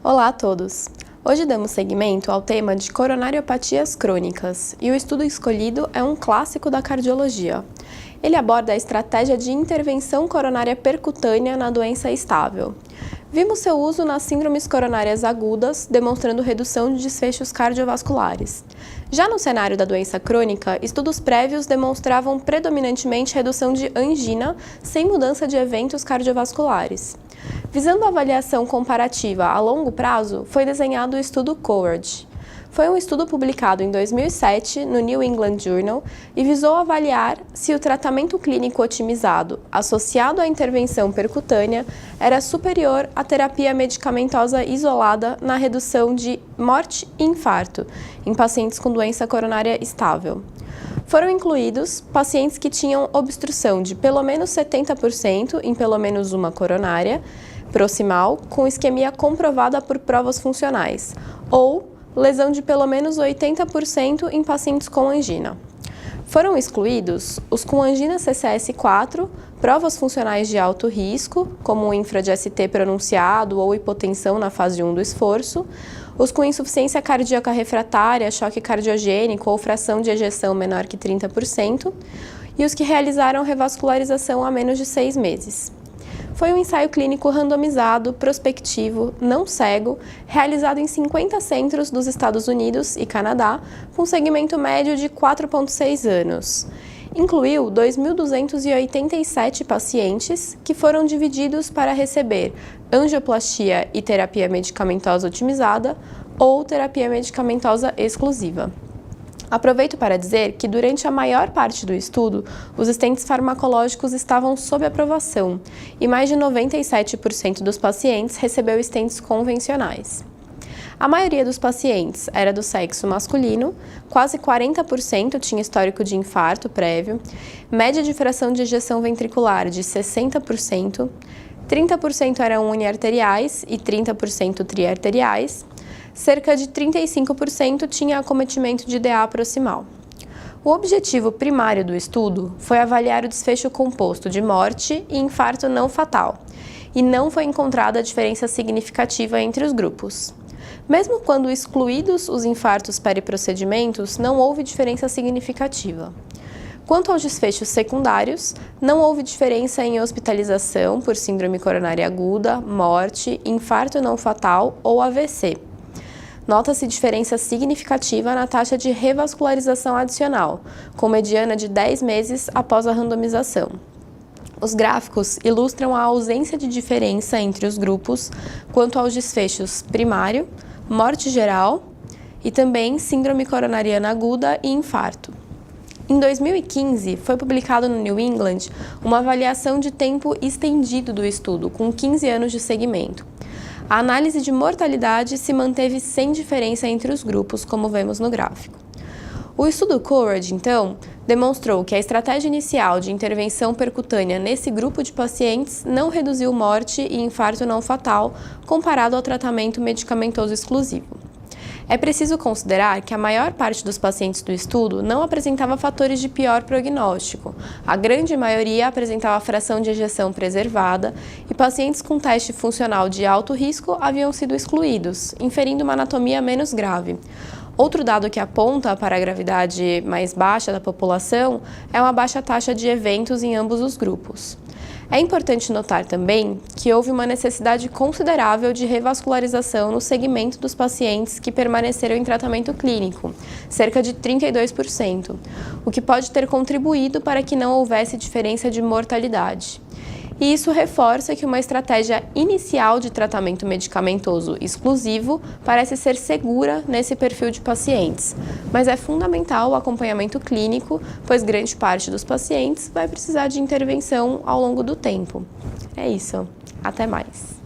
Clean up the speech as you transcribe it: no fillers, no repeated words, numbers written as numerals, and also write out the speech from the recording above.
Olá a todos! Hoje damos seguimento ao tema de coronariopatias crônicas e o estudo escolhido é um clássico da cardiologia. Ele aborda a estratégia de intervenção coronária percutânea na doença estável. Vimos seu uso nas síndromes coronárias agudas, demonstrando redução de desfechos cardiovasculares. Já no cenário da doença crônica, estudos prévios demonstravam predominantemente redução de angina, sem mudança de eventos cardiovasculares. Visando a avaliação comparativa a longo prazo, foi desenhado o estudo CORAGE. Foi um estudo publicado em 2007 no New England Journal e visou avaliar se o tratamento clínico otimizado, associado à intervenção percutânea, era superior à terapia medicamentosa isolada na redução de morte e infarto em pacientes com doença coronária estável. Foram incluídos pacientes que tinham obstrução de pelo menos 70% em pelo menos uma coronária proximal, com isquemia comprovada por provas funcionais, ou lesão de pelo menos 80% em pacientes com angina. Foram excluídos os com angina CCS4, provas funcionais de alto risco, como infra de ST pronunciado ou hipotensão na fase 1 do esforço, os com insuficiência cardíaca refratária, choque cardiogênico ou fração de ejeção menor que 30%, e os que realizaram revascularização há menos de 6 meses. Foi um ensaio clínico randomizado, prospectivo, não cego, realizado em 50 centros dos Estados Unidos e Canadá, com segmento médio de 4,6 anos. Incluiu 2.287 pacientes, que foram divididos para receber angioplastia e terapia medicamentosa otimizada ou terapia medicamentosa exclusiva. Aproveito para dizer que durante a maior parte do estudo, os stents farmacológicos estavam sob aprovação e mais de 97% dos pacientes recebeu stents convencionais. A maioria dos pacientes era do sexo masculino, quase 40% tinha histórico de infarto prévio, média de fração de ejeção ventricular de 60%, 30% eram uniarteriais e 30% triarteriais, cerca de 35% tinha acometimento de DA proximal. O objetivo primário do estudo foi avaliar o desfecho composto de morte e infarto não fatal, e não foi encontrada diferença significativa entre os grupos. Mesmo quando excluídos os infartos periprocedimentos, não houve diferença significativa. Quanto aos desfechos secundários, não houve diferença em hospitalização por síndrome coronária aguda, morte, infarto não fatal ou AVC. Nota-se diferença significativa na taxa de revascularização adicional, com mediana de 10 meses após a randomização. Os gráficos ilustram a ausência de diferença entre os grupos quanto aos desfechos primário, morte geral e também síndrome coronariana aguda e infarto. Em 2015, foi publicado no New England uma avaliação de tempo estendido do estudo, com 15 anos de segmento. A análise de mortalidade se manteve sem diferença entre os grupos, como vemos no gráfico. O estudo CORAGE, então, demonstrou que a estratégia inicial de intervenção percutânea nesse grupo de pacientes não reduziu morte e infarto não fatal comparado ao tratamento medicamentoso exclusivo. É preciso considerar que a maior parte dos pacientes do estudo não apresentava fatores de pior prognóstico. A grande maioria apresentava fração de ejeção preservada e pacientes com teste funcional de alto risco haviam sido excluídos, inferindo uma anatomia menos grave. Outro dado que aponta para a gravidade mais baixa da população é uma baixa taxa de eventos em ambos os grupos. É importante notar também que houve uma necessidade considerável de revascularização no segmento dos pacientes que permaneceram em tratamento clínico, cerca de 32%, o que pode ter contribuído para que não houvesse diferença de mortalidade. E isso reforça que uma estratégia inicial de tratamento medicamentoso exclusivo parece ser segura nesse perfil de pacientes, mas é fundamental o acompanhamento clínico, pois grande parte dos pacientes vai precisar de intervenção ao longo do tempo. É isso, até mais!